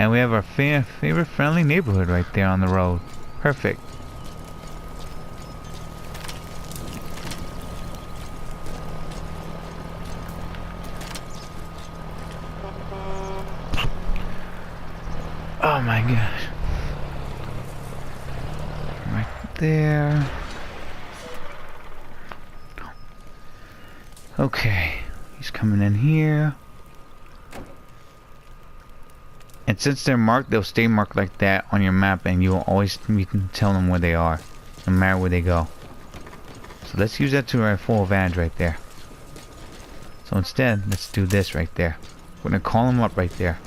And we have our favorite friendly neighborhood right there on the road. Perfect. Oh my gosh. Right there. Okay. He's coming in here. And since they're marked, they'll stay marked like that on your map, and you can tell them where they are, no matter where they go. So let's use that to our full advantage right there. So instead, let's do this right there. We're gonna call them up right there.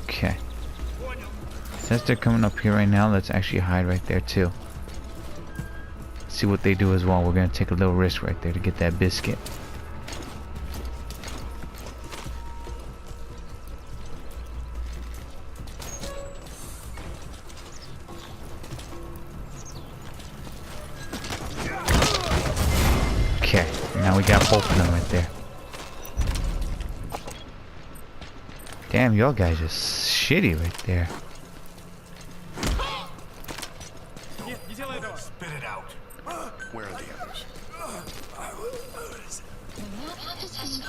Okay. Since they're coming up here right now, let's actually hide right there too. See what they do as well. We're gonna take a little risk right there to get that biscuit. Okay, now we got both of them right there. Damn, y'all guys are shitty right there. Spit it out. Where are the others?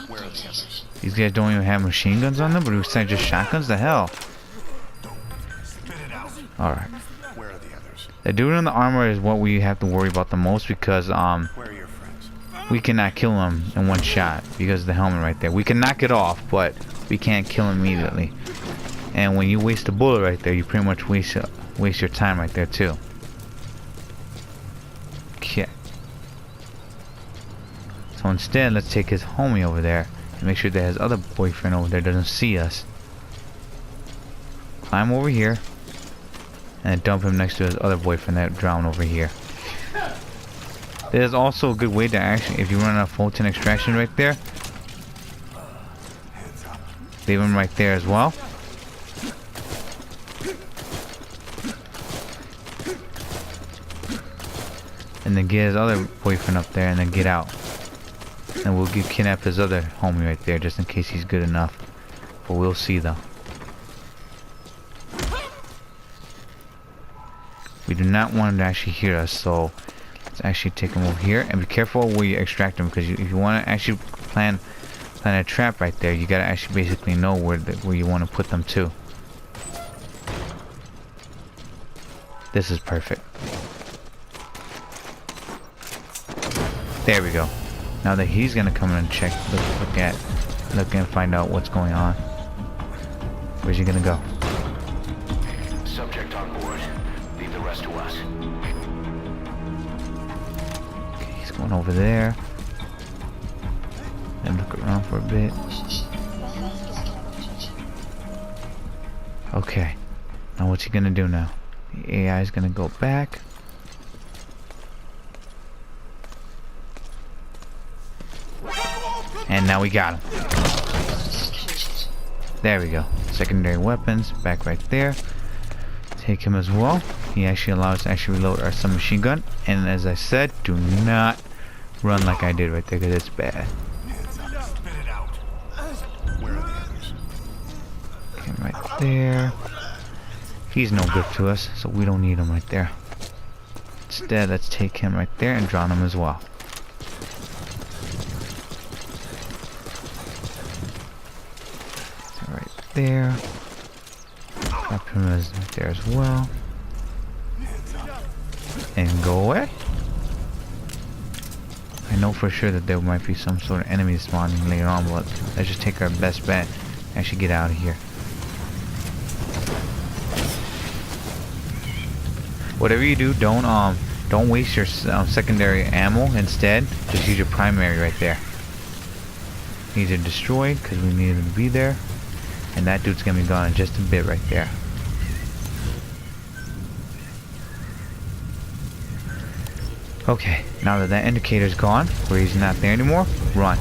Where are the others? These guys don't even have machine guns on them, but we send just shotguns? The hell? Spit it out. Alright. Where are the others? The dude in the armor is what we have to worry about the most, because Where are your friends? we cannot kill him in one shot because of the helmet right there. We can knock it off, but we can't kill him immediately. And when you waste a bullet right there, you pretty much waste your time right there too. Okay. So instead, let's take his homie over there and make sure that his other boyfriend over there doesn't see us. Climb over here and dump him next to his other boyfriend that drowned over here. There's also a good way to actually, if you run a Fulton extraction right there, leave him right there as well. And then get his other boyfriend up there and then get out. And we'll kidnap his other homie right there just in case he's good enough. But we'll see though. We do not want him to actually hear us, so let's actually take him over here. And be careful where you extract him, because if you want to actually plan a trap right there, you gotta actually basically know where you want to put them to. This is perfect. There we go. Now that he's gonna come in and check, look and find out what's going on. Where's he gonna go? Subject on board. Leave the rest to us. Okay, he's going over there. And look around for a bit. Okay. Now what's he gonna do now? The AI is gonna go back. And now we got him. There we go. Secondary weapons back right there. Take him as well. He actually allows us to actually reload our submachine gun. And as I said, do not run like I did right there, because it's bad. Spit it out. Where are the others? Okay, right there. He's no good to us, so we don't need him right there. Instead, let's take him right there and drown him as well. Right there. Drop him right there as well. And go away. I know for sure that there might be some sort of enemy spawning later on, but let's just take our best bet and actually get out of here. Whatever you do, don't waste your secondary ammo. Instead, just use your primary right there. These are destroyed because we needed them to be there, and that dude's gonna be gone in just a bit right there. Okay, now that that indicator's gone, where he's not there anymore, run.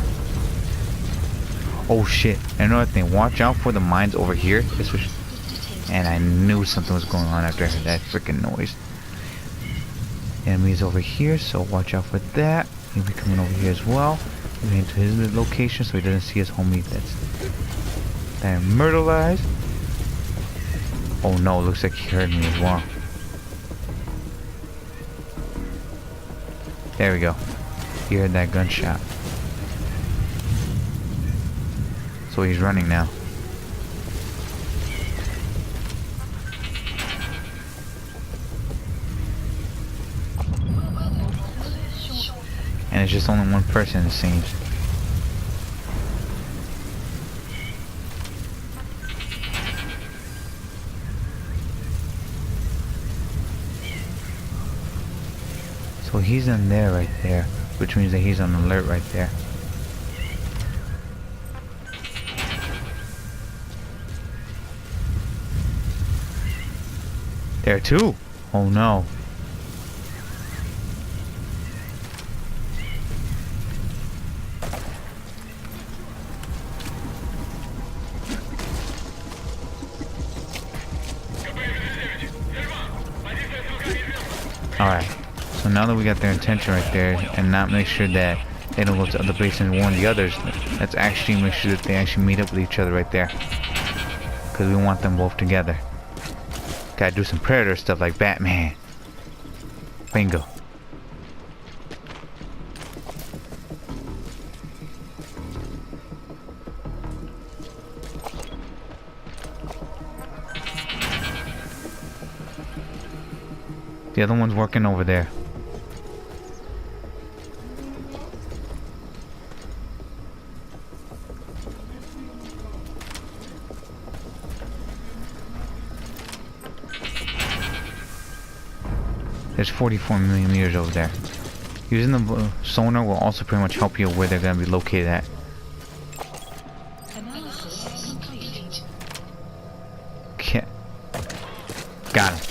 Oh shit! And another thing, watch out for the mines over here. This was, and I knew something was going on after I heard that freaking noise. Enemies over here, so watch out for that. He'll be coming over here as well. We're into his location so he doesn't see his homie that's murderized. Oh no, looks like he heard me as well. There we go. He heard that gunshot. So he's running now. And it's just only one person, it seems. So he's in there right there, which means that he's on alert right there. There too. Oh no. Alright, so now that we got their attention right there, and not make sure that they don't go to other places and warn the others, let's actually make sure that they actually meet up with each other right there. Because we want them both together. Gotta do some Predator stuff like Batman. Bingo. The other one's working over there. There's 44 millimeters over there. Using the sonar will also pretty much help you where they're going to be located at. Okay. Got him.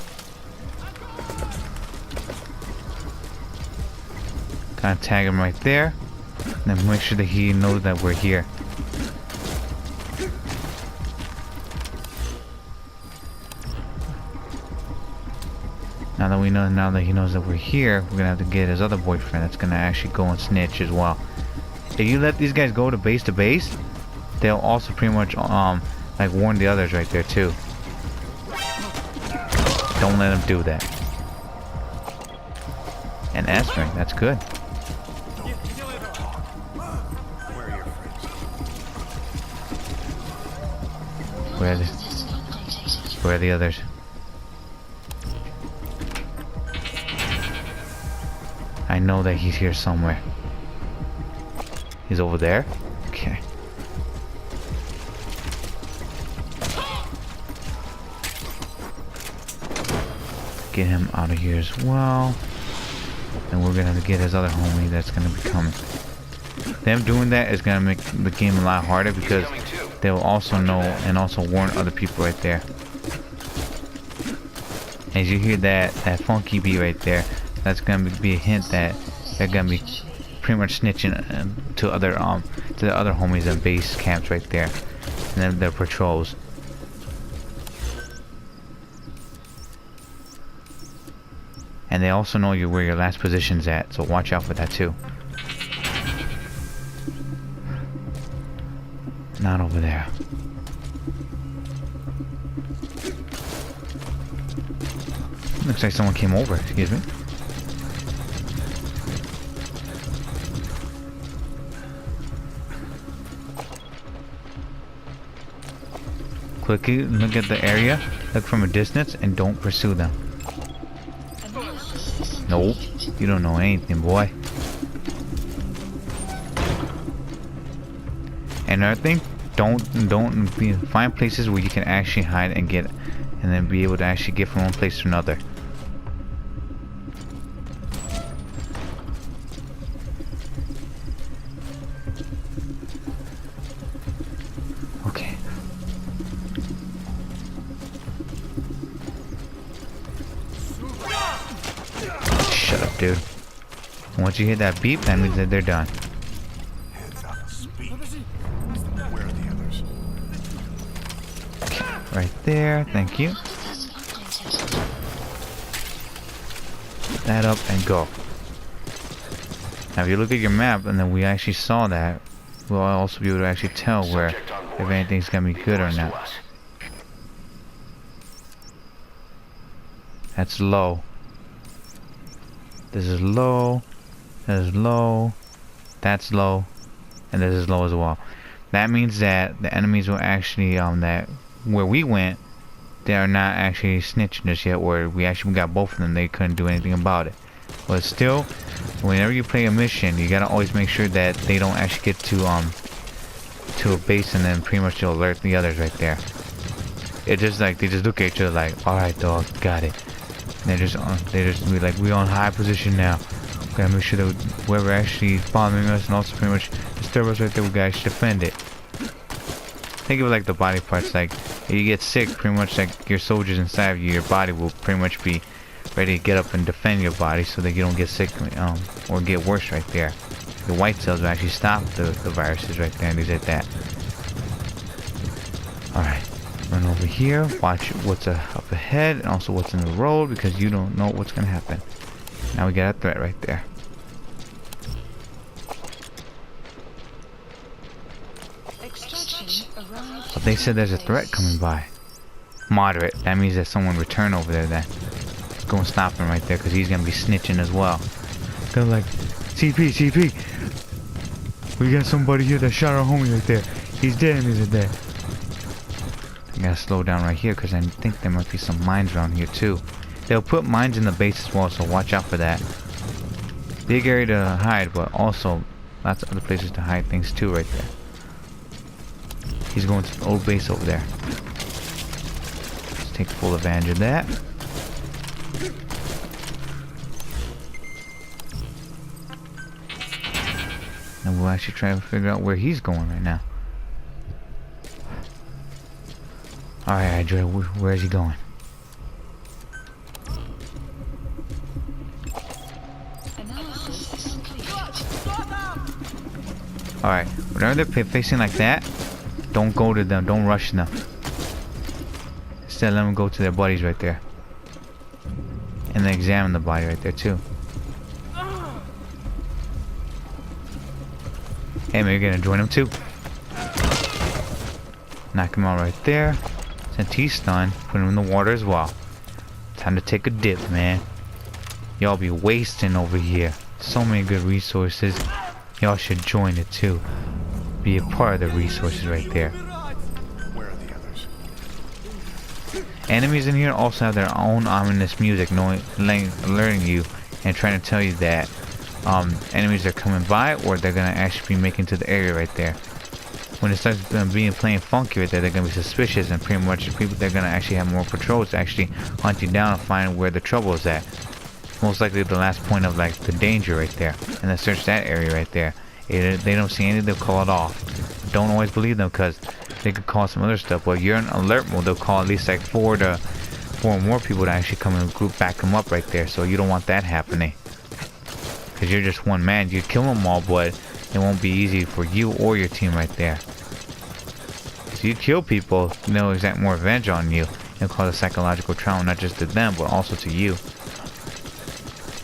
Kind of tag him right there, and then make sure that he knows that we're here. Now that he knows that we're here, we're gonna have to get his other boyfriend that's gonna actually go and snitch as well. If you let these guys go to base, they'll also pretty much like warn the others right there too. Don't let them do that. And S rank, that's good. Where are the others? I know that he's here somewhere. He's over there? Okay. Get him out of here as well. And we're gonna have to get his other homie that's gonna be coming. Them doing that is gonna make the game a lot harder because they'll also know and also warn other people right there. As you hear that funky beat right there, that's gonna be a hint that they're gonna be pretty much snitching to the other homies at base camps right there, and then their patrols. And they also know where your last position's at, so watch out for that too. Not over there. Looks like someone came over, excuse me. Quickly look at the area, look from a distance, and don't pursue them. Nope, you don't know anything, boy. And another thing, find places where you can actually hide and get, and then be able to actually get from one place to another. Okay. Shut up, dude. Once you hear that beep, that means that they're done. Heads up, speak. Where are the others? Right there, thank you. That up and go. Now if you look at your map and then we actually saw that, we'll also be able to actually tell where, Subject on board. if anything's gonna be Leave good the or rest to not. us. That's low. This is low. That is low. That's low. And this is low as well. That means that the enemies will actually, that where we went, they are not actually snitching just yet, where we actually got both of them, they couldn't do anything about it. But still, whenever you play a mission, you gotta always make sure that they don't actually get to a base and then pretty much alert the others right there. It just like, they just look at each other like, alright dog, got it. And they just be like, we on high position now. We gotta make sure that whoever actually is bombing us and also pretty much disturb us right there, we gotta actually defend it. Think of it like the body parts, like if you get sick, pretty much like your soldiers inside of you, your body will pretty much be ready to get up and defend your body so that you don't get sick or get worse right there. The white cells will actually stop the viruses right there and things like that. Alright, run over here, watch what's up ahead and also what's in the road because you don't know what's gonna happen. Now we got a threat right there. But they said there's a threat coming by. Moderate. That means that someone returned over there then. Let's go and stop him right there because he's going to be snitching as well. Go like, CP. We got somebody here that shot our homie right there. He's dead, he's dead. I gotta slow down right here because I think there might be some mines around here too. They'll put mines in the base as well, so watch out for that. Big area to hide, but also lots of other places to hide things too right there. He's going to the old base over there. Let's take full advantage of that. And we'll actually try to figure out where he's going right now. Alright, Joy, where is he going? Alright, whenever they're facing like that, don't go to them, don't rush them. Instead, let them go to their buddies right there. And then examine the body right there too. Hey, maybe you're gonna join them too. Knock him out right there. Since he's stunned, put him in the water as well. Time to take a dip, man. Y'all be wasting over here. So many good resources. Y'all should join it too. Be a part of the resources right there. Where are the others? Enemies in here also have their own ominous music, alerting you and trying to tell you that enemies are coming by or they're gonna actually be making to the area right there. When it starts being playing funky right there, they're gonna be suspicious and pretty much the people they're gonna actually have more patrols to actually hunt you down and find where the trouble is at. Most likely the last point of like the danger right there, and then search that area right there. If they don't see anything, they'll call it off. Don't always believe them because they could call some other stuff. But you're in alert mode, they'll call at least like four or more people to actually come and group back them up right there. So you don't want that happening because you're just one man. You kill them all, but it won't be easy for you or your team right there. So you kill people, they'll exact more revenge on you. It'll cause a psychological trauma not just to them but also to you.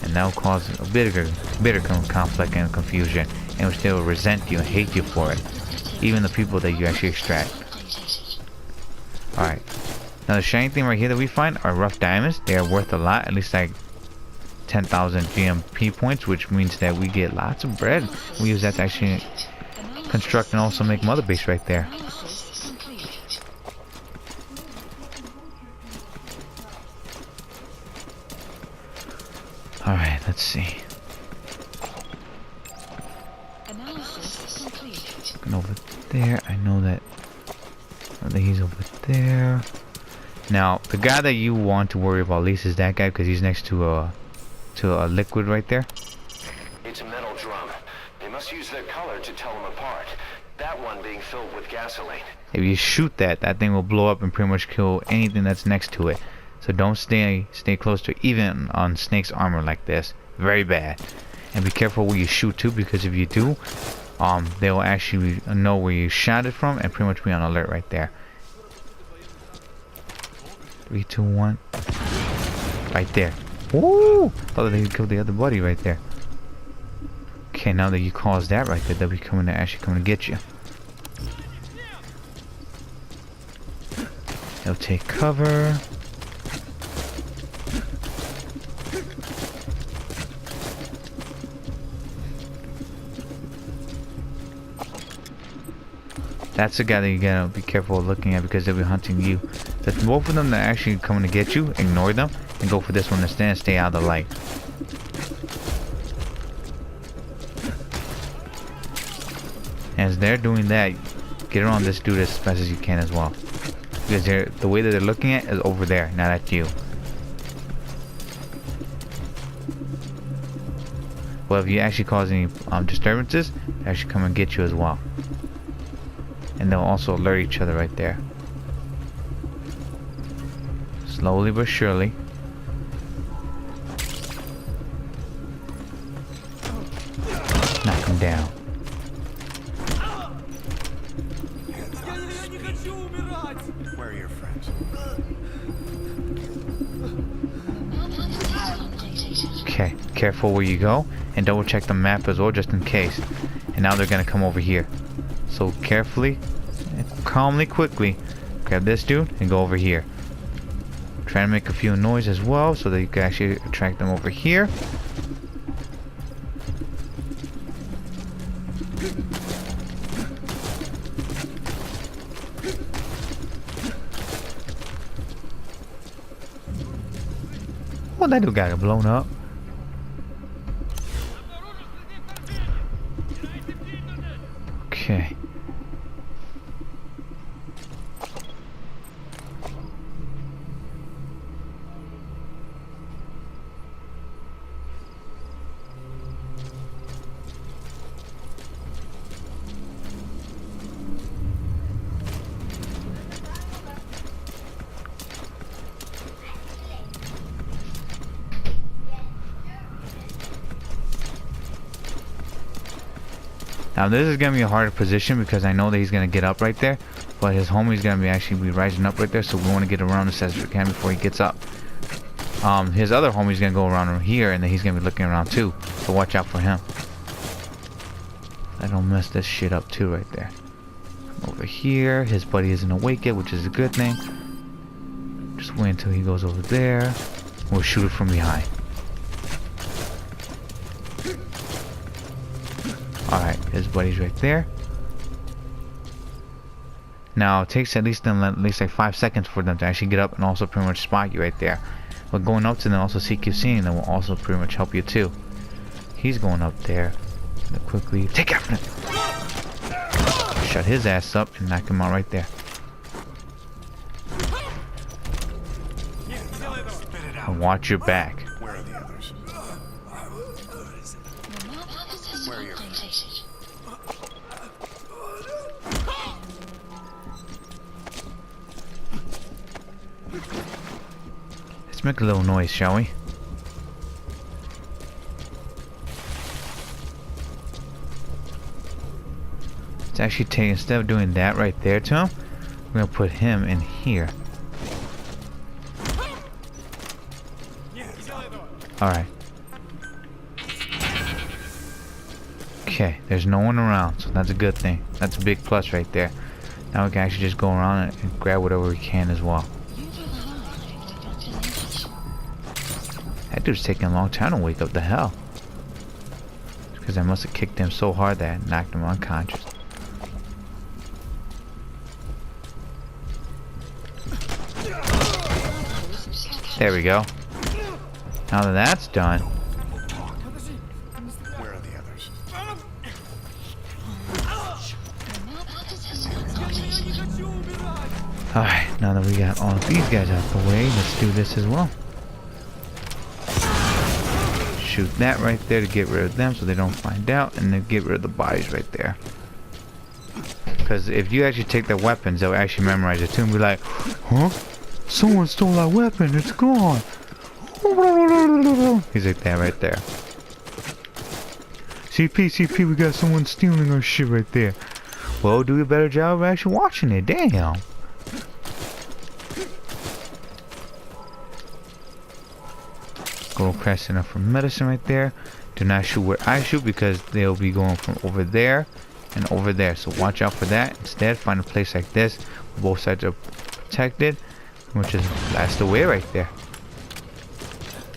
And that'll cause a bitter conflict and confusion, and which they will resent you and hate you for it, even the people that you actually extract. Alright, now the shiny thing right here that we find are rough diamonds. They are worth a lot, at least like 10,000 GMP points, which means that we get lots of bread. We use that to actually construct and also make mother base right there. Alright, let's see. Looking over there, I know that he's over there. Now, the guy that you want to worry about least is that guy because he's next to a liquid right there. It's a metal drum. They must use their color to tell them apart. That one being filled with gasoline. If you shoot that thing will blow up and pretty much kill anything that's next to it. So don't stay close to it, even on Snake's armor like this. Very bad. And be careful where you shoot too, because if you do, they will actually know where you shot it from and pretty much be on alert right there. 3, 2, 1. Right there. Woo! Oh, they killed the other buddy right there. Okay, now that you caused that right there, they'll be coming to actually coming to get you. They'll take cover. That's the guy that you gotta be careful of looking at because they'll be hunting you. The both of them that are actually coming to get you, ignore them and go for this one instead and stay out of the light. As they're doing that, get around this dude as fast as you can as well. Because the way that they're looking at is over there, not at you. Well, if you actually cause any disturbances, they actually come and get you as well. And they'll also alert each other right there. Slowly but surely. Knock him down. Where are your friends? Okay, careful where you go. And double check the map as well just in case. And now they're gonna come over here. So carefully, calmly, quickly, grab this dude and go over here. Try to make a few noise as well so that you can actually attract them over here. Oh, that dude got blown up. Okay. Now this is gonna be a harder position because I know that he's gonna get up right there, but his homie's gonna be actually rising up right there, so we want to get around as fast as we can before he gets up. His other homie's gonna go around here, and then he's gonna be looking around too, so watch out for him. I don't mess this shit up too right there. Over here, his buddy isn't awake yet, which is a good thing. Just wait until he goes over there. We'll shoot it from behind. Alright, his buddy's right there. Now it takes at least like 5 seconds for them to actually get up and also pretty much spot you right there. But going up to them also keep seeing them will also pretty much help you too. He's going up there. Gonna quickly take out him. Shut his ass up and knock him out right there. And watch your back. Where are the others? Where are your friends? Let's make a little noise, shall we? Let's actually take, instead of doing that right there to him, we're gonna put him in here. Alright. Okay, there's no one around, so that's a good thing. That's a big plus right there. Now we can actually just go around and grab whatever we can as well. That dude's taking a long time to wake up, the hell. Because I must have kicked him so hard that I knocked him unconscious. There we go. Now that that's done. Where are the others? Alright, now that we got all of these guys out the way, let's do this as well. Shoot that right there to get rid of them so they don't find out, and then get rid of the bodies right there. Because if you actually take their weapons, they'll actually memorize it too and be like, huh? Someone stole our weapon, it's gone. He's like that right there. CP, we got someone stealing our shit right there. Well, do a better job of actually watching it, damn. Go press enough for medicine right there. Do not shoot where I shoot because they'll be going from over there and over there. So watch out for that. Instead, find a place like this. Both sides are protected. Which is blast away right there.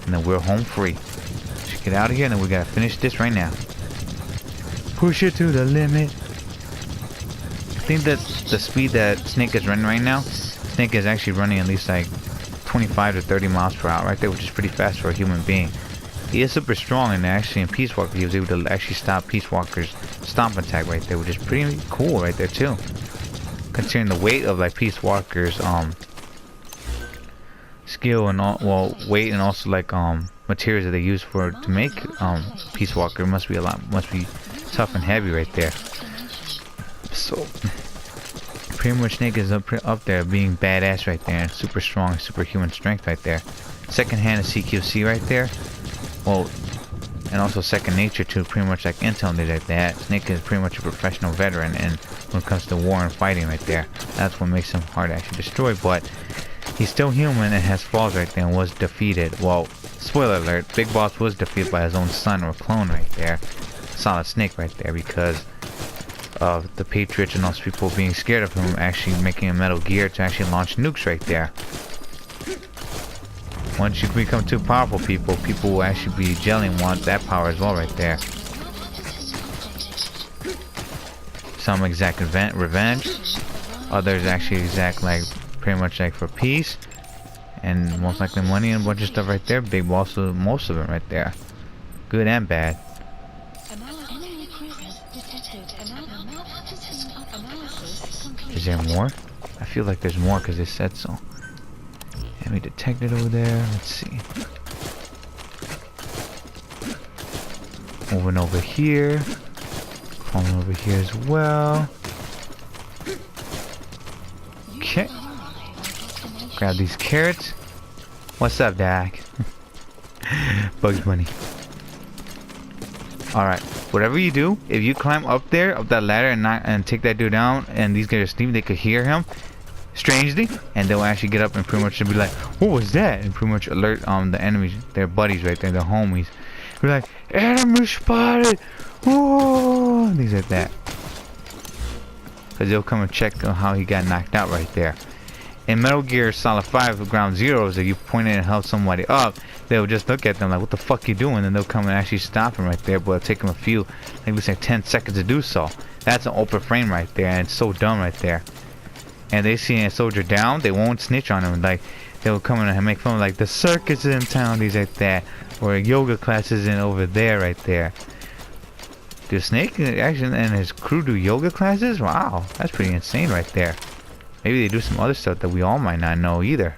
And then we're home free. Let's get out of here and then we gotta finish this right now. Push it to the limit. I think that the speed that Snake is running right now, Snake is actually running at least like 25 to 30 miles per hour right there, which is pretty fast for a human being. He is super strong, and actually in Peace Walker he was able to actually stop Peace Walker's stomp attack right there, which is pretty cool right there too. Considering the weight of like Peace Walker's skill and all, well, weight and also like materials that they use for to make Peace Walker must be tough and heavy right there. So pretty much Snake is up there being badass right there, and super strong, superhuman strength right there. Second hand is CQC right there. Well, and also second nature to pretty much like Intel did like that. Snake is pretty much a professional veteran, and when it comes to war and fighting right there, that's what makes him hard to actually destroy. But he's still human and has flaws right there and was defeated. Well, spoiler alert, Big Boss was defeated by his own son or clone right there. Solid Snake right there, because of the Patriots and those people being scared of him, actually making a Metal Gear to actually launch nukes right there. Once you become too powerful, people will actually be gelling and want that power as well right there. Some exact revenge, others actually exact like pretty much like for peace, and most likely money and a bunch of stuff right there. Big Boss, most of it right there, good and bad. Is there more? I feel like there's more because they said so. Enemy detected over there. Let's see. Moving over here. Crawling over here as well. Okay. Grab these carrots. What's up, Dak? Bugs Bunny. Alright. Whatever you do, if you climb up there, up that ladder and take that dude down, and these guys are sleeping, they could hear him, strangely, and they'll actually get up and pretty much be like, what was that? And pretty much alert the enemies, their buddies right there, their homies. Be like, enemy spotted! Whoa! Things like that. Because they'll come and check on how he got knocked out right there. In Metal Gear Solid 5 Ground Zeroes, if you point it and help somebody up, they'll just look at them like, what the fuck you doing? And they'll come and actually stop him right there, but it'll take them a few, maybe like 10 seconds to do so. That's an open frame right there, and it's so dumb right there. And they see a soldier down, they won't snitch on him. Like, they'll come in and make fun of like, the circus is in town, things like that. Or yoga classes in over there right there. Do Snake actually and his crew do yoga classes? Wow, that's pretty insane right there. Maybe they do some other stuff that we all might not know either.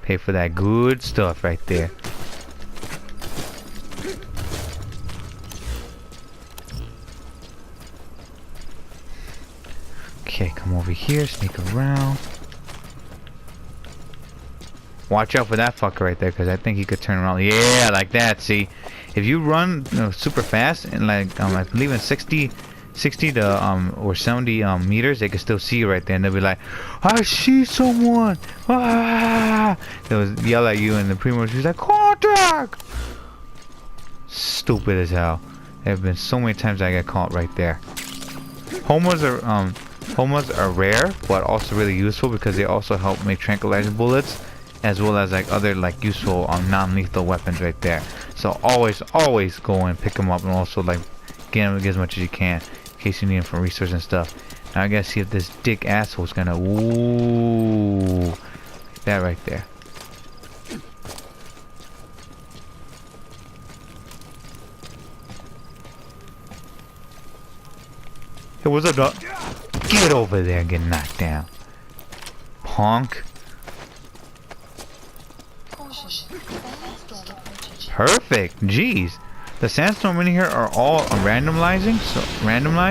Pay for that good stuff right there. Okay, come over here, sneak around. Watch out for that fucker right there, because I think he could turn around. Yeah, like that, see? If you run super fast, and like, I believe in 60 to or 70 meters, they can still see you right there, and they'll be like, I see someone! Ah! They'll yell at you, and the pretty much he's like, contact! Stupid as hell. There have been so many times I got caught right there. Homers are rare, but also really useful because they also help make tranquilizer bullets, as well as like other like useful non-lethal weapons right there. So always go and pick them up, and also like get them as much as you can in case you need them for research and stuff. Now I gotta see if this dick asshole's gonna ooh that right there. Hey, what's up, dog? Get over there and get knocked down, punk. Perfect. Jeez, the sandstorm in here are all randomized.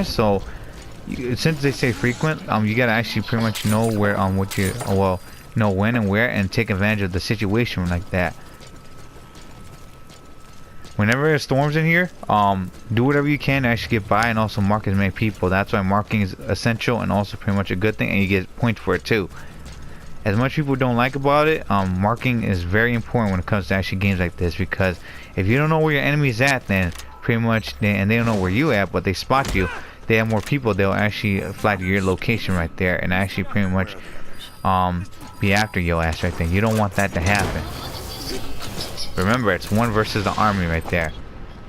So since they say frequent, you gotta actually pretty much know where what you know when and where, and take advantage of the situation like that. Whenever there's storms in here, do whatever you can to actually get by, and also mark as many people. That's why marking is essential and also pretty much a good thing, and you get points for it too. as much people don't like about it, marking is very important when it comes to actually games like this, because if you don't know where your enemy's at, then pretty much and they don't know where you at, but they spot you, they have more people, they'll actually fly to your location right there and actually pretty much be after your ass right there. You don't want that to happen. Remember, it's one versus the army right there.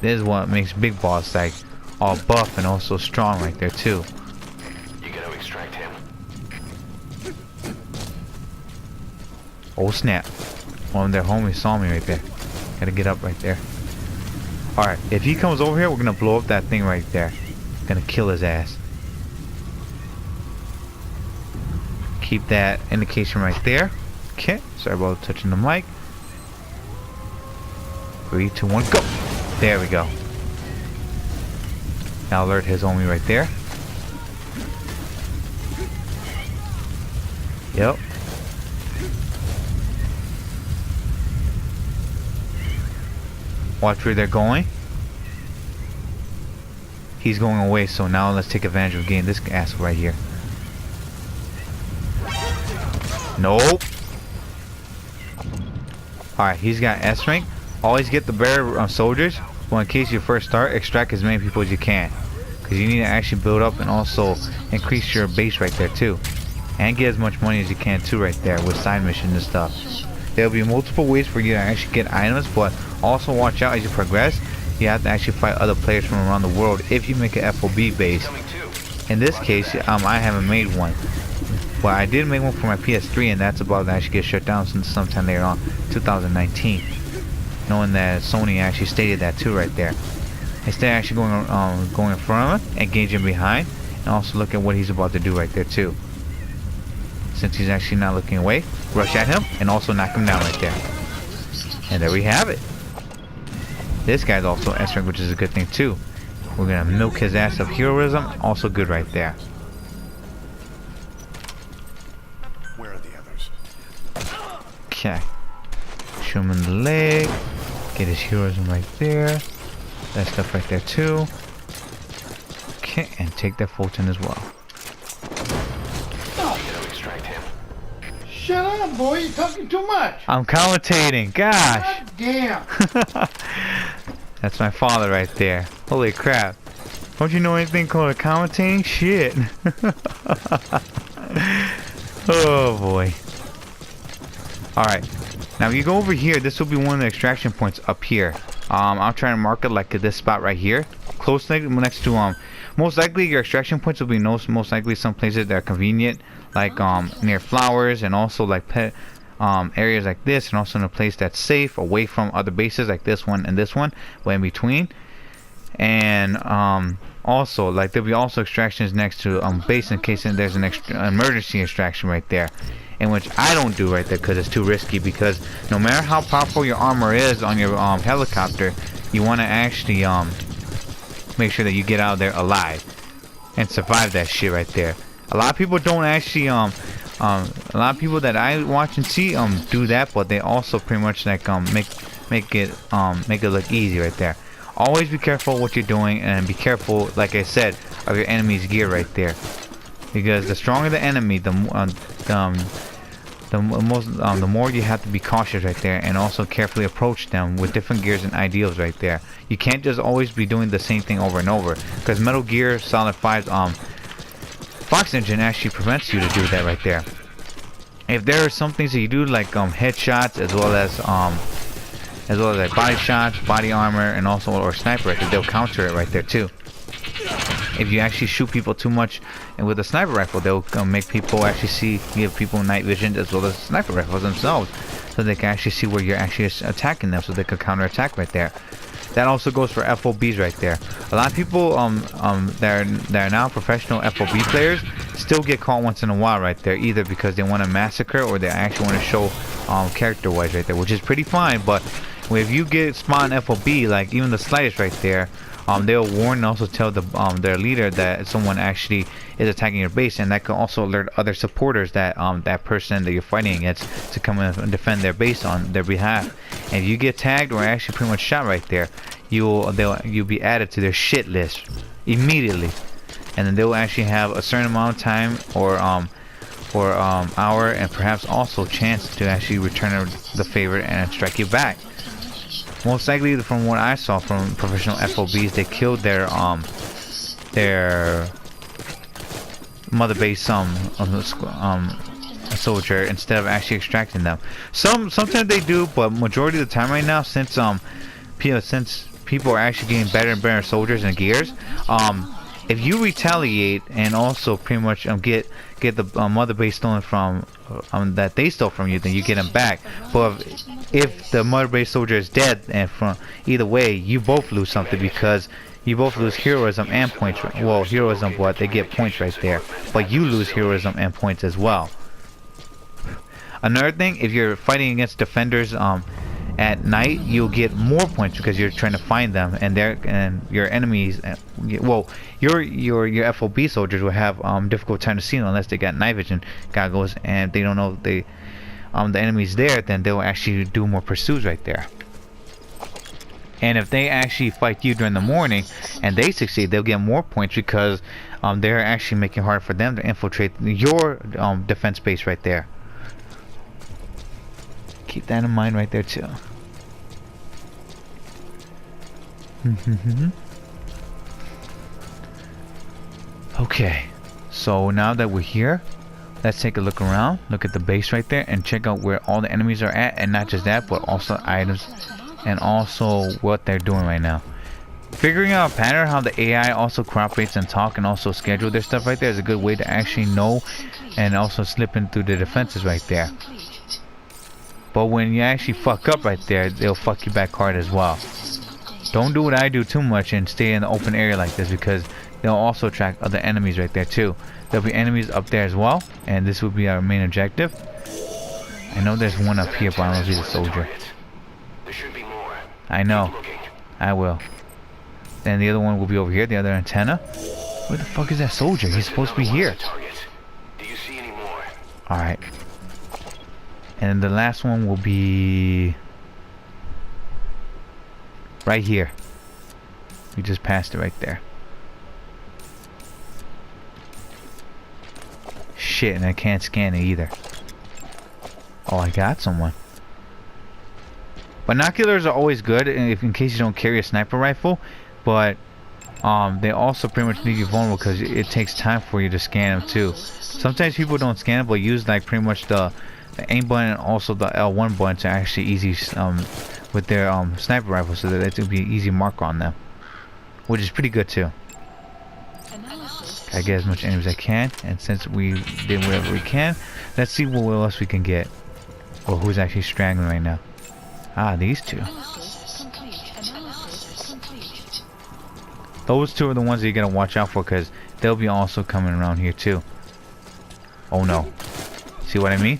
This is what makes Big Boss like all buff and also strong right there too. You gotta extract him. Oh snap. One of their homies saw me right there. Gotta get up right there. Alright, if he comes over here, we're gonna blow up that thing right there. Gonna kill his ass. Keep that indication right there. Okay, sorry about touching the mic. 3, 2, 1, go! There we go. Now alert his homie right there. Yep. Watch where they're going. He's going away, so now let's take advantage of getting this asshole right here. Nope. Alright, he's got S rank. Always get the better soldiers. Well, in case you first start, extract as many people as you can, because you need to actually build up and also increase your base right there too, and get as much money as you can too right there with side missions and stuff. There'll be multiple ways for you to actually get items, but also watch out as you progress. You have to actually fight other players from around the world if you make an FOB base. In this case, I haven't made one, but I did make one for my PS3, and that's about to actually get shut down since sometime later on, 2019. Knowing that Sony actually stated that too right there. Instead of actually going in front of him, engaging behind, and also look at what he's about to do right there too. Since he's actually not looking away, rush at him and also knock him down right there. And there we have it. This guy's also S rank, which is a good thing too. We're gonna milk his ass of heroism, also good right there. Where are the others? Okay. Shoot him in the leg. Get his heroism right there. That stuff right there too. Okay, and take that Fulton as well. Shut up, boy. You're talking too much. I'm commentating. Gosh. God damn. That's my father right there. Holy crap. Don't you know anything called a commentating? Shit. Oh boy. Alright. Now if you go over here, this will be one of the extraction points up here. I'll try to mark it like at this spot right here. Close next to most likely your extraction points will be most likely some places that are convenient, like near flowers, and also like pet areas like this, and also in a place that's safe away from other bases like this one and this one, but in between. And also like there'll be also extractions next to base in case there's an emergency extraction right there, in which I don't do right there because it's too risky, because no matter how powerful your armor is on your helicopter, you want to actually make sure that you get out of there alive and survive that shit right there. A lot of people don't actually a lot of people that I watch and see do that, but they also pretty much like make it look easy right there. Always be careful what you're doing, and be careful, like I said, of your enemy's gear right there, because the stronger the enemy, the more you have to be cautious right there, and also carefully approach them with different gears and ideals right there. You can't just always be doing the same thing over and over, because Metal Gear Solid 5's Fox Engine actually prevents you to do that right there. If there are some things that you do, like headshots, as well as like body shots, body armor, and also or sniper rifle, they'll counter it right there too. If you actually shoot people too much and with a sniper rifle, they'll make people actually give people night vision as well as sniper rifles themselves, so they can actually see where you're actually attacking them, so they can counter attack right there. That also goes for FOBs right there. A lot of people that are now professional FOB players still get caught once in a while right there, either because they want to massacre or they actually want to show character wise right there, which is pretty fine. But if you get spawned FOB, like even the slightest right there, they'll warn and also tell their leader that someone actually is attacking your base, and that can also alert other supporters that that person that you're fighting against to come in and defend their base on their behalf. And if you get tagged or actually pretty much shot right there, you'll be added to their shit list immediately, and then they'll actually have a certain amount of time or for hour, and perhaps also chance to actually return the favor and strike you back. Most likely, from what I saw from professional FOBs, they killed their mother base soldier instead of actually extracting them. Sometimes they do, but majority of the time right now, since people are actually getting better and better soldiers and gears, if you retaliate and also pretty much get the mother base stolen from that they stole from you, then you get them back. But if the mother base soldier is dead, and from either way, you both lose something, because you both lose heroism and points. Well, heroism, but they get points right there, but you lose heroism and points as well. Another thing, if you're fighting against defenders at night, you'll get more points because you're trying to find them, and your enemies, well, your FOB soldiers will have difficult time to see them unless they got night vision goggles, and they don't know the enemy's there. Then they'll actually do more pursuits right there. And if they actually fight you during the morning and they succeed, they'll get more points because they're actually making it hard for them to infiltrate your defense base right there. Keep that in mind right there too. Okay, so now that we're here, let's take a look around, look at the base right there, and check out where all the enemies are at, and not just that, but also items, and also what they're doing right now. Figuring out a pattern, how the AI also cooperates and talk and also schedule their stuff right there, is a good way to actually know and also slip in through the defenses right there. But when you actually fuck up right there, they'll fuck you back hard as well. Don't do what I do too much and stay in the open area like this, because they'll also attract other enemies right there too. There'll be enemies up there as well, and this will be our main objective. I know there's one up here, but I don't see the soldier. There should be more. I know. Keep looking. I will. Then the other one will be over here, the other antenna. Where the fuck is that soldier? He's supposed to be here. Do you see any more? Alright. And the last one will be right here. We just passed it right there. Shit, and I can't scan it either. Oh, I got someone. Binoculars are always good if in case you don't carry a sniper rifle, but they also pretty much leave you vulnerable because it takes time for you to scan them too. Sometimes people don't scan it, but use like pretty much the aim button and also the L1 button to actually easy with their sniper rifle, so that it will be an easy mark on them, which is pretty good too. I get as much enemies as I can, and since we did whatever we can, let's see what else we can get, or who's actually strangling right now. Ah, these two. Those two are the ones that you gotta watch out for, because they'll be also coming around here too. Oh no. See what I mean?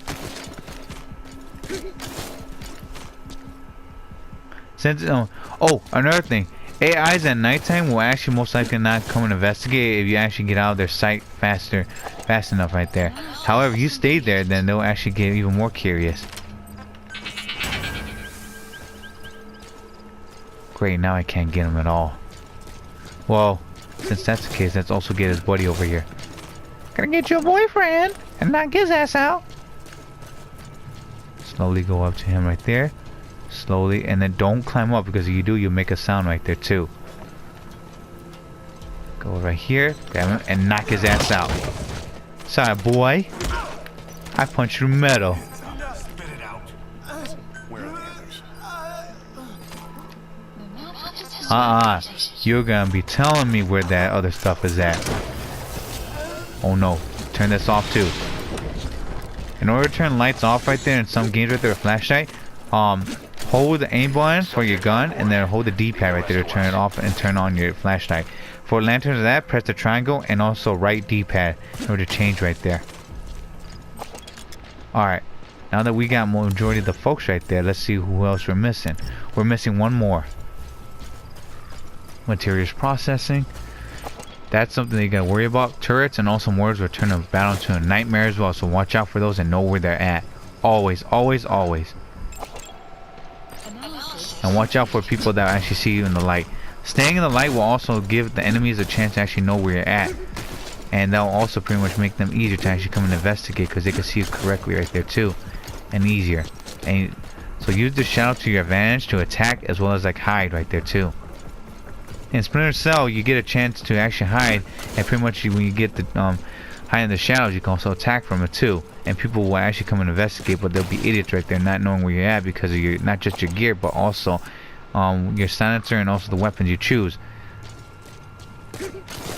Since oh, another thing, AIs at nighttime will actually most likely not come and investigate if you actually get out of their sight fast enough right there. However, if you stay there, then they'll actually get even more curious. Great, now I can't get him at all. Well, since that's the case, let's also get his buddy over here. Gonna get your boyfriend and knock his ass out. Slowly go up to him right there. Slowly, and then don't climb up, because if you do, you'll make a sound right there too. Go right here, grab him, and knock his ass out. Sorry, boy. I punched through metal. Spit it out. Where are the others? You're gonna be telling me where that other stuff is at. Oh no. Turn this off too. In order to turn lights off right there in some games right there with flashlight, hold the aim button for your gun, and then hold the D-pad right there to turn it off and turn on your flashlight. For lanterns of that, press the triangle and also right D-pad in order to change right there. Alright, now that we got majority of the folks right there, let's see who else we're missing. We're missing one more. Materials processing. That's something that you gotta worry about. Turrets and also mortars will turn a battle into a nightmare as well, so watch out for those and know where they're at. Always, always, always. And watch out for people that actually see you in the light. Staying in the light will also give the enemies a chance to actually know where you're at. and that'll also pretty much make them easier to actually come and investigate because they can see you correctly right there too, and easier. And so use the shadow to your advantage to attack as well as like hide right there too. In Splinter Cell, you get a chance to actually hide, and pretty much when you get the hide in the shadows, you can also attack from it too. And people will actually come and investigate, but they'll be idiots right there, not knowing where you're at because of your not just your gear, but also your silencer and also the weapons you choose.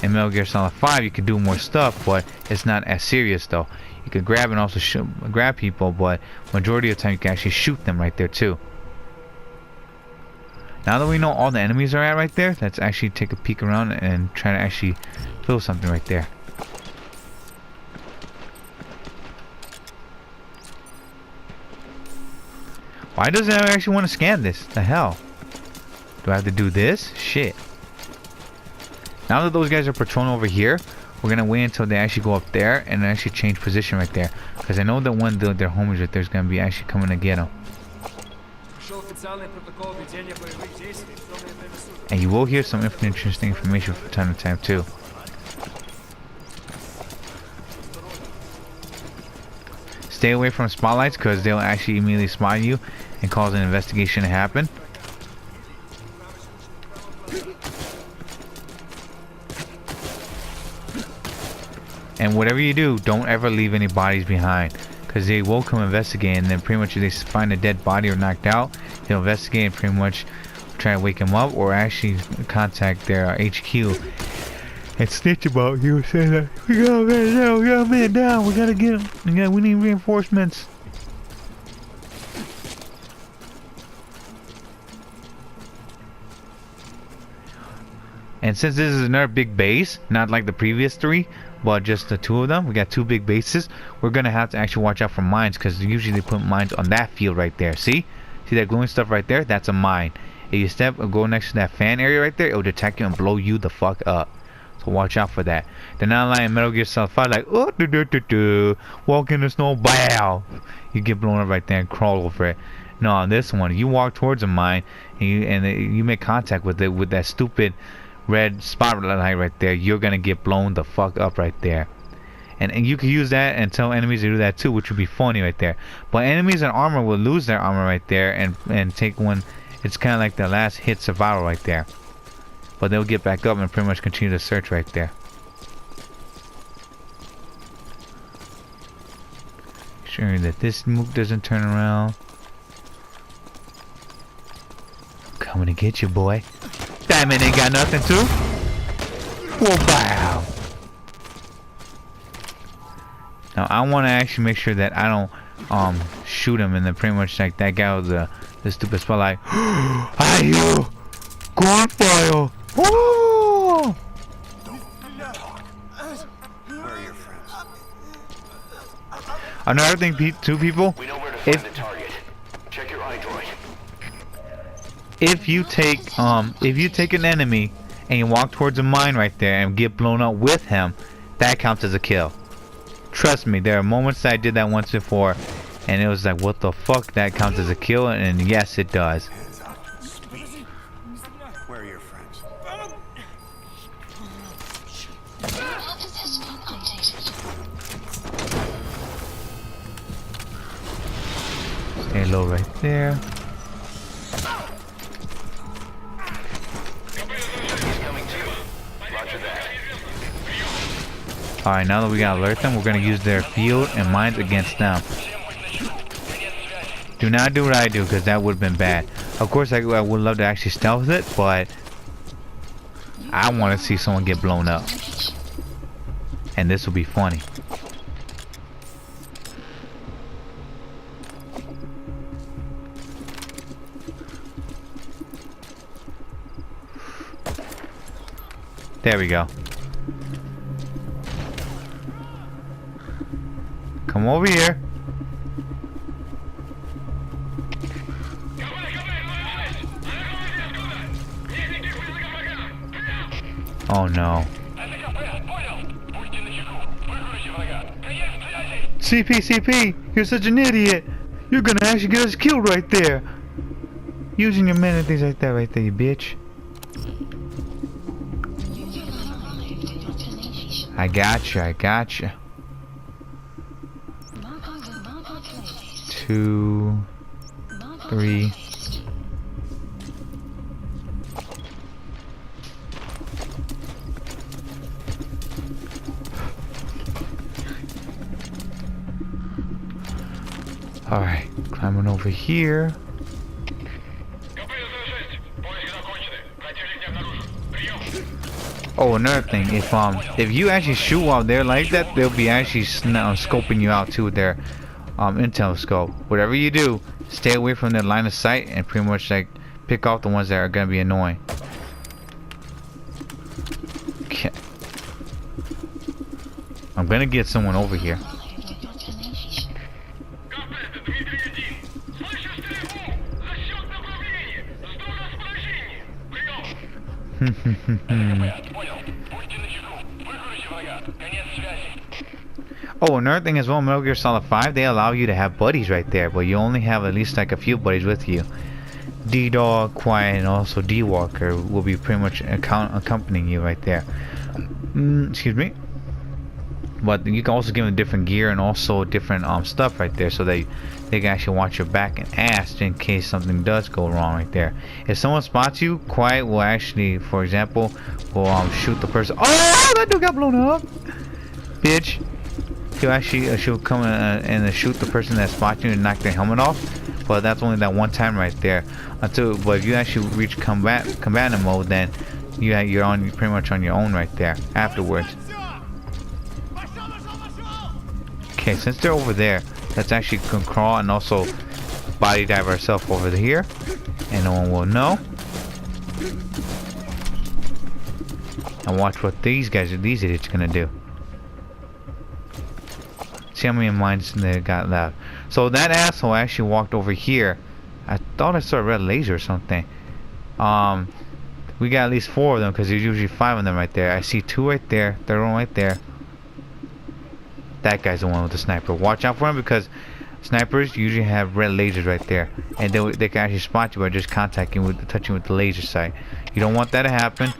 In Metal Gear Solid 5, you can do more stuff, but it's not as serious though. You can grab and also grab people, but majority of the time you can actually shoot them right there too. Now that we know all the enemies are at right there, let's actually take a peek around and try to actually fill something right there. Why doesn't it actually want to scan this? The hell? Do I have to do this? Shit. Now that those guys are patrolling over here, we're gonna wait until they actually go up there and actually change position right there. Because I know that one of their homies right there is gonna be actually coming to get them. And you will hear some interesting information from time to time too. Stay away from spotlights because they'll actually immediately spot you and cause an investigation to happen. And whatever you do, don't ever leave any bodies behind, because they will come investigate, and then pretty much if they find a dead body or knocked out, they'll investigate and pretty much try to wake him up or actually contact their HQ and snitch about you, saying that we got a man down, we got a man down, we gotta get him, we need reinforcements. And since this is another big base, not like the previous three, but just the two of them, we got two big bases, we're gonna have to actually watch out for mines, because usually they put mines on that field right there. See that glowing stuff right there? That's a mine. If you step or go next to that fan area right there, it'll detect you and blow you the fuck up. So watch out for that. They're not like Metal Gear Solid 5, like walk in the snow, bow, you get blown up right there and crawl over it. No, on this one, you walk towards a mine and you make contact with it with that stupid red spotlight right there, you're gonna get blown the fuck up right there. And you can use that and tell enemies to do that too, which would be funny right there. But enemies in armor will lose their armor right there and take one. It's kind of like the last hit survival right there. But they'll get back up and pretty much continue to search right there. Sure that this move doesn't turn around. Coming to get you, boy. That man ain't got nothing too. Whoa, bow. Now I want to actually make sure that I don't shoot him and then pretty much like that guy with the stupid spotlight. Are you gunfire? Oh! Don't talk. Where are your friends? Another thing, two people. We know where to find the target. Check your iDroid. If you take an enemy and you walk towards a mine right there and get blown up with him, that counts as a kill. Trust me, there are moments that I did that once before and it was like, what the fuck, that counts as a kill, and yes it does. Hands up. Speak. Where are your friends? Stay low right there. He's coming too. Roger that. Alright, now that we gotta alert them, we're gonna use their field and mines against them. Do not do what I do, because that would have been bad. Of course, I would love to actually stealth it, but I want to see someone get blown up. And this will be funny. There we go. Come over here. Oh no. CP, you're such an idiot. You're gonna actually get us killed right there. Using your men and things like that right there, you bitch. I gotcha, I gotcha. 2, 3. Alright, climbing over here. Oh, another thing, if you actually shoot while they're like that, they'll be actually scoping you out too with their intel scope. Whatever you do, stay away from their line of sight and pretty much like pick off the ones that are gonna be annoying. Okay. I'm gonna get someone over here. Oh, another thing as well, Metal Gear Solid 5, they allow you to have buddies right there, but you only have at least like a few buddies with you. D-Dog, Quiet, and also D-Walker will be pretty much accompanying you right there. Excuse me. But you can also give them different gear and also different stuff right there, so they can actually watch your back and ass in case something does go wrong right there. If someone spots you, Quiet will actually, for example, will shoot the person. Oh, that dude got blown up, bitch. She'll come and shoot the person that spots you and knock their helmet off. But that's only that one time right there. But if you actually reach combatant mode, then you're pretty much on your own right there afterwards. Okay, since they're over there, let's actually crawl and also body dive ourselves over here, and no one will know. And watch what these idiots gonna do. See how many mines they got left. So that asshole actually walked over here. I thought I saw a red laser or something. We got at least 4 of them because there's usually 5 of them right there. I see 2 right there. Third one right there. That guy's the one with the sniper. Watch out for him because snipers usually have red lasers right there, and they can actually spot you by just touching with the laser sight. You don't want that to happen,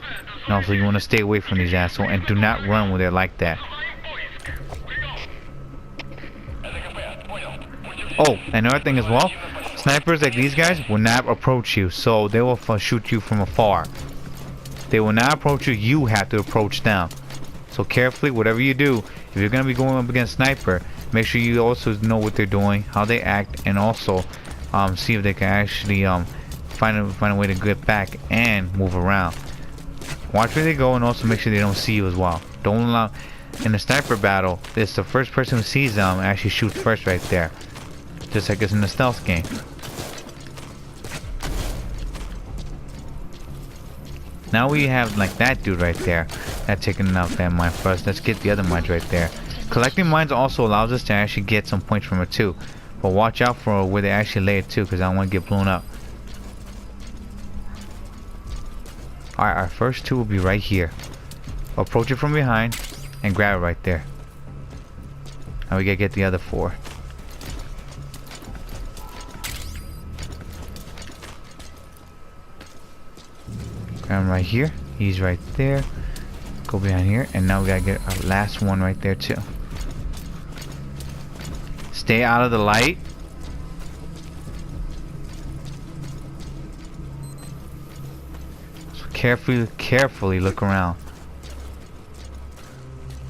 and also you want to stay away from these assholes and do not run when they're like that. Oh, another thing as well, snipers like these guys will not approach you, so they will shoot you from afar. They will not approach you. You have to approach them. So carefully, whatever you do, if you're gonna be going up against sniper, make sure you also know what they're doing, how they act, and also see if they can actually find a way to get back and move around. Watch where they go, and also make sure they don't see you as well. Don't allow in the sniper battle. It's the first person who sees them actually shoots first right there, just like it's in the stealth game. Now we have like that dude right there that's taking out that mine for us. Let's get the other mines right there. Collecting mines also allows us to actually get some points from it too, but watch out for where they actually lay it too, because I don't want to get blown up. Alright, our first 2 will be right here. Approach it from behind and grab it right there. Now we gotta get the other 4. Grab him right here. He's right there. Go behind here, and now we gotta get our last one right there too. Stay out of the light. So carefully look around.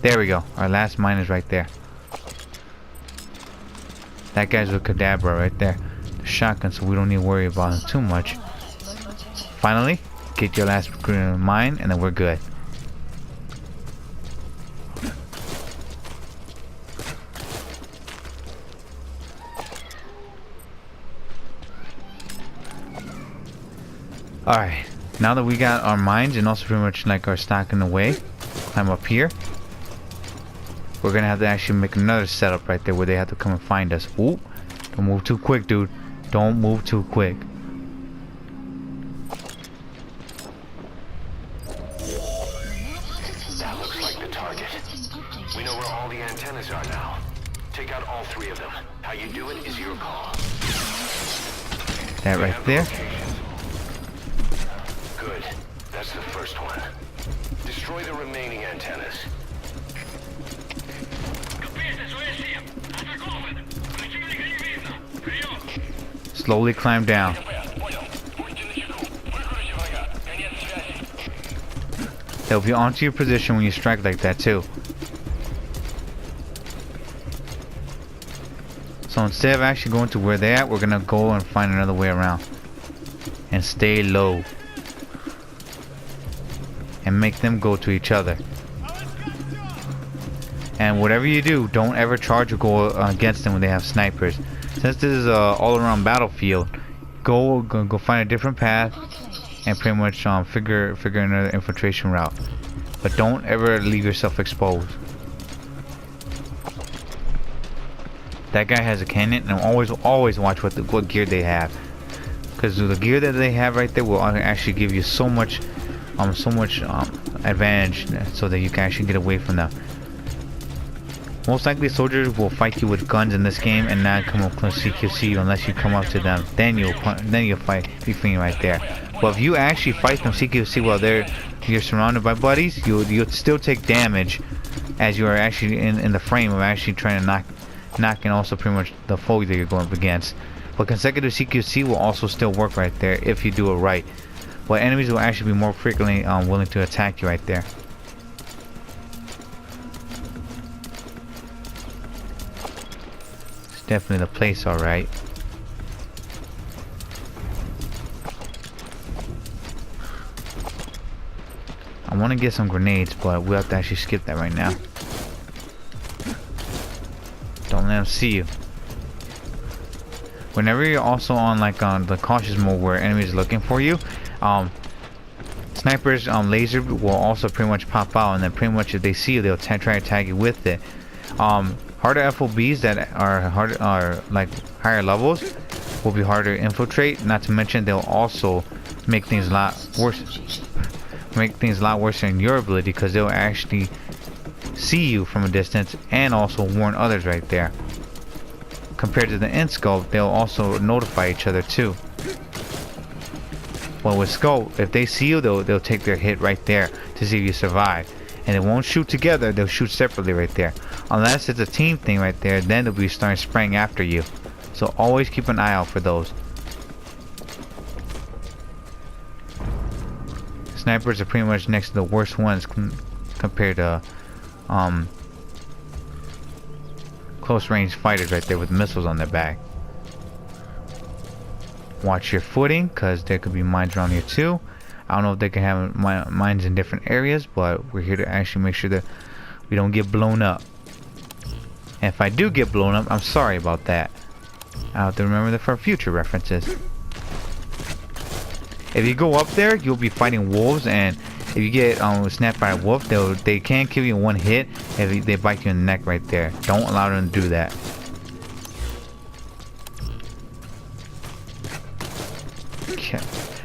There we go. Our last mine is right there. That guy's with Kadabra right there. The shotgun, so we don't need to worry about him too much. Finally, get your last mine, and then we're good. Alright, now that we got our mines and also pretty much like our stocking away, climb up here. We're gonna have to actually make another setup right there where they have to come and find us. Ooh, don't move too quick, dude. Don't move too quick. That looks like the target. We know where all the antennas are now. Take out all 3 of them. How you do it is your call. That right there. Good. That's the first one. Destroy the remaining antennas. Slowly climb down. They'll be onto your position when you strike like that too. So instead of actually going to where they're at, we're gonna go and find another way around. And stay low. And make them go to each other. And whatever you do, don't ever charge or go against them when they have snipers. Since this is a all-around battlefield, go find a different path and pretty much figure another infiltration route. But don't ever leave yourself exposed. That guy has a cannon, and always watch what gear they have, because the gear that they have right there will actually give you so much advantage, so that you can actually get away from them. Most likely soldiers will fight you with guns in this game and not come up close to CQC unless you come up to them. Then you'll fight between right there. But if you actually fight them CQC while you're surrounded by buddies, you'll still take damage, as you are actually in the frame of actually trying to knock and also pretty much the foe that you're going up against. But consecutive CQC will also still work right there if you do it right. But enemies will actually be more frequently willing to attack you right there. It's definitely the place, alright. I want to get some grenades, but we'll have to actually skip that right now. Don't let them see you. Whenever you're also on the cautious mode where enemies are looking for you, snipers laser will also pretty much pop out, and then pretty much if they see you, they'll try to tag you with it. Harder FOBs that are like higher levels will be harder to infiltrate. Not to mention they'll also make things a lot worse. In your ability, because they'll actually see you from a distance and also warn others right there. Compared to the in-scope, they'll also notify each other too. Well, with scope, if they see you, they'll take their hit right there to see if you survive. And they won't shoot together, they'll shoot separately right there. Unless it's a team thing right there, then they'll be starting spraying after you. So always keep an eye out for those. Snipers are pretty much next to the worst ones compared to close range fighters right there with missiles on their back. Watch your footing, because there could be mines around here too. I don't know if they can have mines in different areas, but we're here to actually make sure that we don't get blown up. And if I do get blown up, I'm sorry about that. I'll have to remember that for future references. If you go up there, you'll be fighting wolves, and if you get snapped by a wolf, they can kill you in one hit if they bite you in the neck right there. Don't allow them to do that. Okay.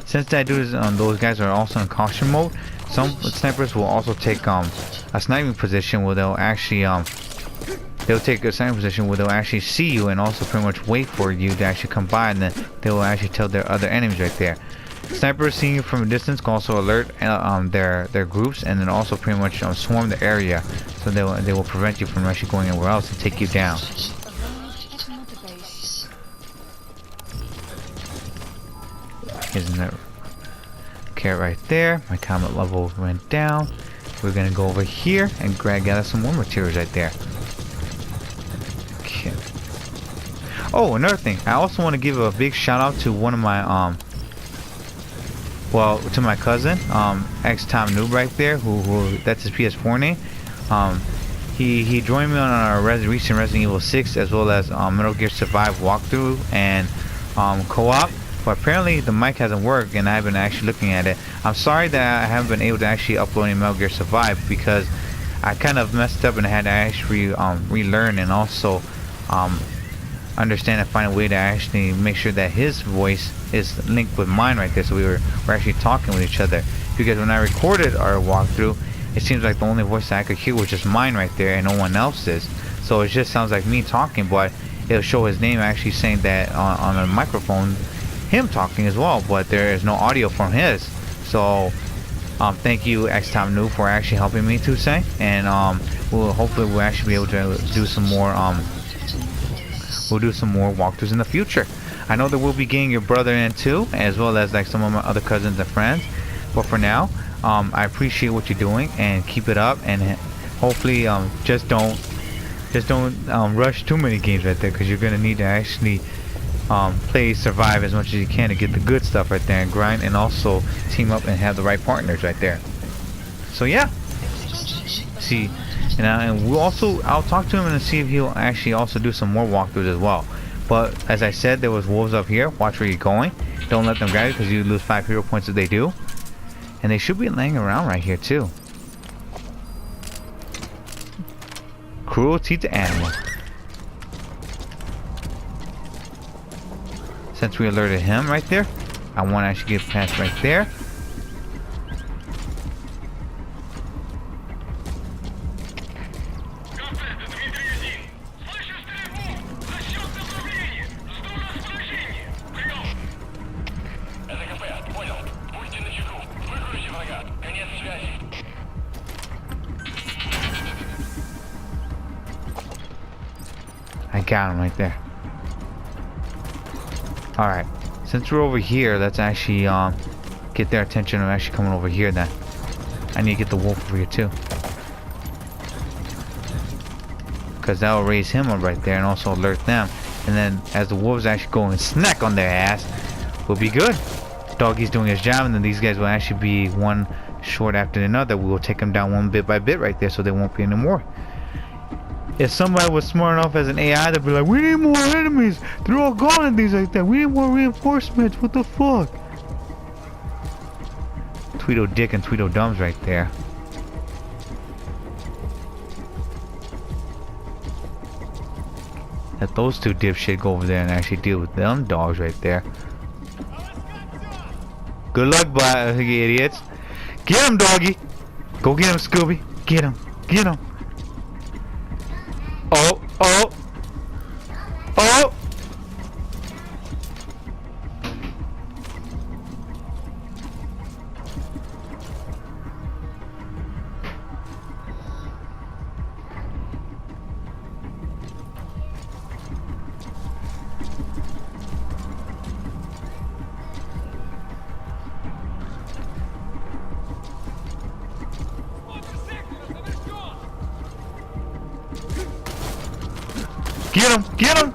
Since that dude is those guys are also in caution mode, some snipers will also take a sniping position where they'll actually take a sniping position where they'll actually see you and also pretty much wait for you to actually come by, and then they will actually tell their other enemies right there. Snipers seeing you from a distance can also alert their groups, and then also pretty much swarm the area, so they will prevent you from actually going anywhere else and take you down. Isn't that carrot right there? My combat level went down. We're gonna go over here and gather some more materials right there. Okay. Oh, another thing. I also want to give a big shout out to one of my to my cousin, X-Tom Noob right there, who that's his PS4 name. He joined me on our recent Resident Evil 6 as well as Metal Gear Survive walkthrough and co-op. But apparently the mic hasn't worked, and I've been actually looking at it. I'm sorry that I haven't been able to actually upload any Metal Gear Survive, because I kind of messed up and I had to actually relearn and also understand and find a way to actually make sure that his voice is linked with mine right there, so we're actually talking with each other. Because when I recorded our walkthrough, it seems like the only voice that I could hear was just mine right there and no one else's. So it just sounds like me talking, but it'll show his name actually saying that on a microphone, him talking as well, but there is no audio from his. So thank you, X-Tom Noob, for actually helping me to say. And we'll actually be able to do some more we'll do some more walkthroughs in the future. I know that we'll be getting your brother in too, as well as like some of my other cousins and friends. But for now, I appreciate what you're doing and keep it up. And hopefully, just don't rush too many games right there, because you're gonna need to actually play survive as much as you can to get the good stuff right there and grind, and also team up and have the right partners right there. So yeah, see, and I'll talk to him and see if he'll actually also do some more walkthroughs as well. But as I said, there was wolves up here. Watch where you're going. Don't let them grab you, because you lose 5 hero points if they do. And they should be laying around right here too. Cruelty to animals. Since we alerted him right there, I want to actually get past right there. I got him right there. Alright, since we're over here, let's actually get their attention. I'm actually coming over here then. I need to get the wolf over here too, because that will raise him up right there and also alert them. And then as the wolves actually go and snack on their ass, we'll be good. Doggy's doing his job, and then these guys will actually be one short after another. We will take them down one bit by bit right there, so there won't be any more. If somebody was smart enough as an AI, they'd be like, we need more enemies. They're all gone and things like that. We need more reinforcements. What the fuck? Tweedo Dick and Tweedo Dumbs right there. Let those two dipshit go over there and actually deal with them dogs right there. Good luck, you idiots. Get him, doggy. Go get him, Scooby. Get him. Get him. Oh, oh, oh! Get him! Get him!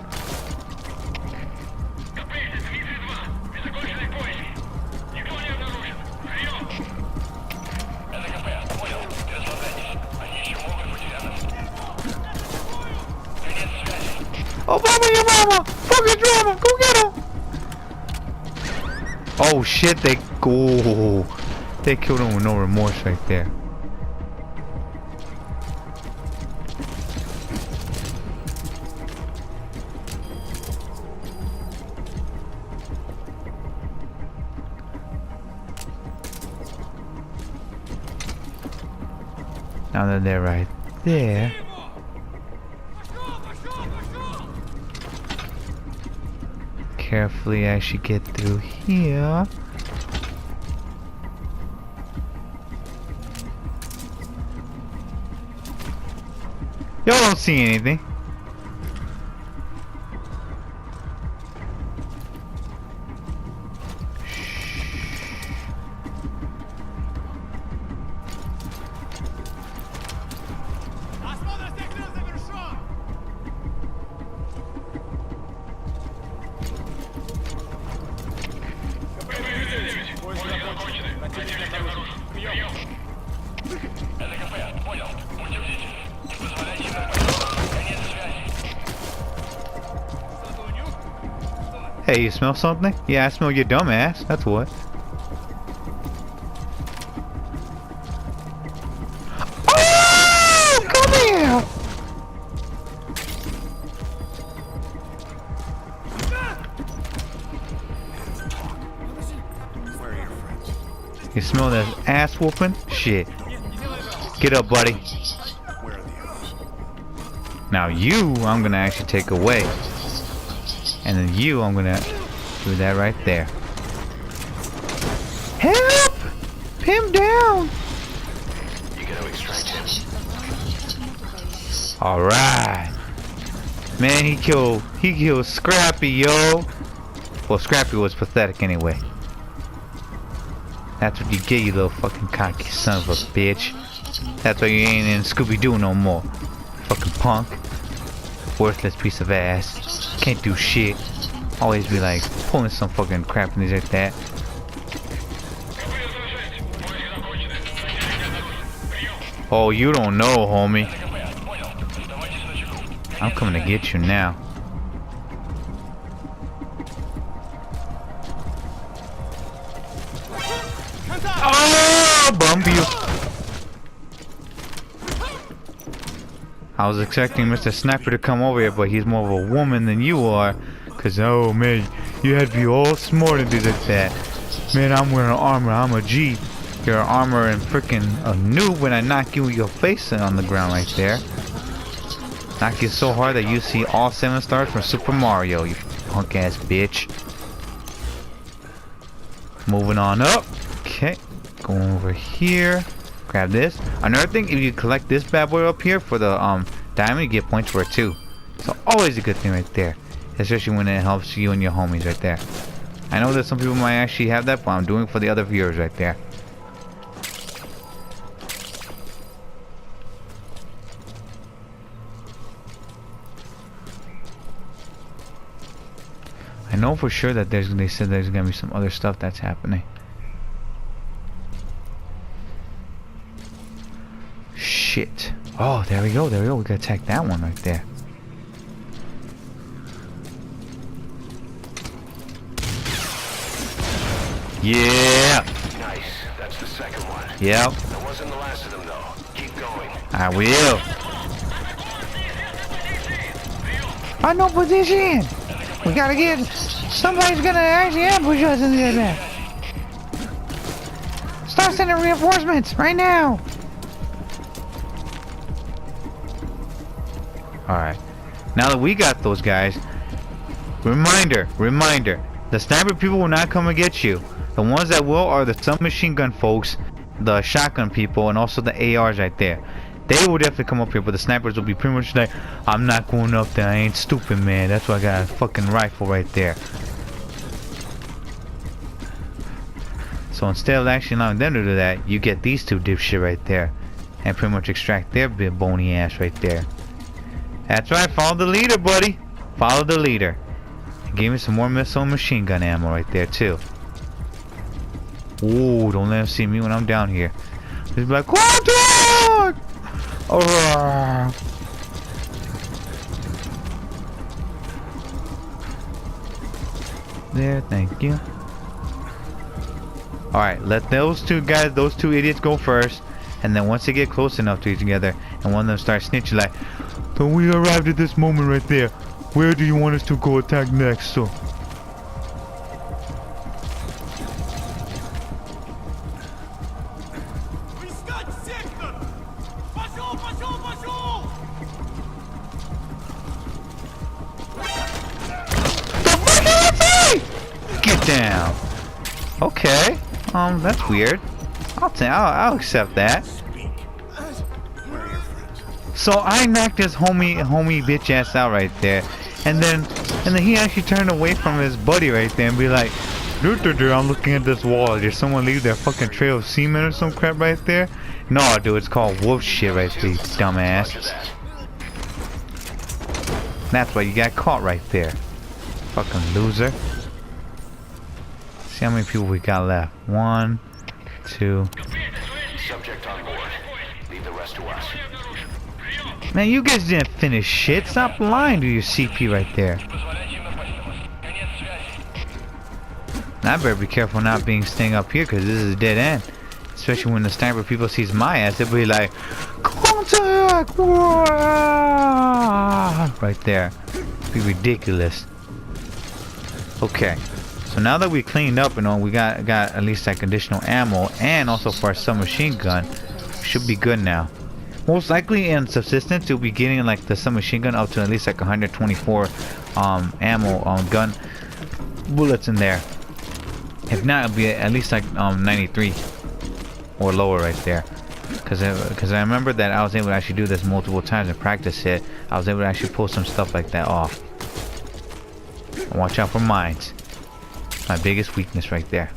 Oh, mama, your mama! Fucking drama! Go get him! Oh shit! They killed him with no remorse right there. Now that they're right there. Carefully as you get through here. Y'all don't see anything. Hey, you smell something? Yeah, I smell your dumb ass. That's what. Oh! Come here! Where are your friends? You smell that ass whooping? Shit. Get up, buddy. Where are the others? Now you, I'm gonna actually take away. And then you, I'm gonna do that right there. Help! Pin him down! You gotta extract him. Alright. Man, he killed Scrappy, yo. Well, Scrappy was pathetic anyway. That's what you get, you little fucking cocky son of a bitch. That's why you ain't in Scooby-Doo no more. Fucking punk. Worthless piece of ass. Can't do shit. Always be like pulling some fucking crap and things like that. Oh, you don't know, homie. I'm coming to get you now. Oh, bump you. I was expecting Mr. Sniper to come over here, but he's more of a woman than you are. Cause, oh man, you had to be all smart and do like that. Man, I'm wearing armor, I'm a G. You're armor and freaking a noob when I knock you with your face on the ground right there. Knock you so hard that you see all 7 stars from Super Mario, you punk ass bitch. Moving on up. Okay, going over here. Grab this. Another thing, if you collect this bad boy up here for the diamond, you get points for it too. So always a good thing right there. Especially when it helps you and your homies right there. I know that some people might actually have that, but I'm doing it for the other viewers right there. I know for sure that they said there's gonna be some other stuff that's happening. Shit. Oh, there we go, we gotta attack that one right there. Yeah! Nice. That's the second one. Yep. That wasn't the last of them, though. Keep going. I will. I know position! We gotta get... Somebody's gonna actually ambush us in there. Start sending reinforcements right now! Alright. Now that we got those guys... Reminder. The sniper people will not come and get you. The ones that will are the submachine gun folks, the shotgun people, and also the ARs right there. They will definitely come up here, but the snipers will be pretty much like, I'm not going up there, I ain't stupid, man. That's why I got a fucking rifle right there. So instead of actually allowing them to do that, you get these two dipshit right there. And pretty much extract their big bony ass right there. That's right, follow the leader, buddy. Follow the leader. Give me some more missile and machine gun ammo right there too. Ooh, don't let him see me when I'm down here. He's like, contact! There, thank you. Alright, let those two guys, those two idiots go first. And then once they get close enough to each other, and one of them starts snitching like, so we arrived at this moment right there. Where do you want us to go attack next? So get down. Okay. That's weird. I'll accept that. So I knocked this homie bitch ass out right there, and then he actually turned away from his buddy right there and be like, dude, I'm looking at this wall. Did someone leave their fucking trail of semen or some crap right there? No, dude, it's called wolf shit right there, you dumbass. That's why you got caught right there, fucking loser. See how many people we got left. 1, 2. Subject on board. Leave the rest to us. Man, you guys didn't finish shit. Stop lying to your CP right there. Now I better be careful not being staying up here, because this is a dead end. Especially when the sniper people sees my ass, they'll be like, contact! Right there. It'd be ridiculous. Okay. So now that we cleaned up and all, we got at least like additional ammo, and also for our submachine gun, should be good now. Most likely in Subsistence, you'll be getting like the submachine gun up to at least like 124 ammo gun bullets in there. If not, it'll be at least like 93 or lower right there. Because I remember that I was able to actually do this multiple times and practice it. I was able to actually pull some stuff like that off. Watch out for mines. My biggest weakness right there.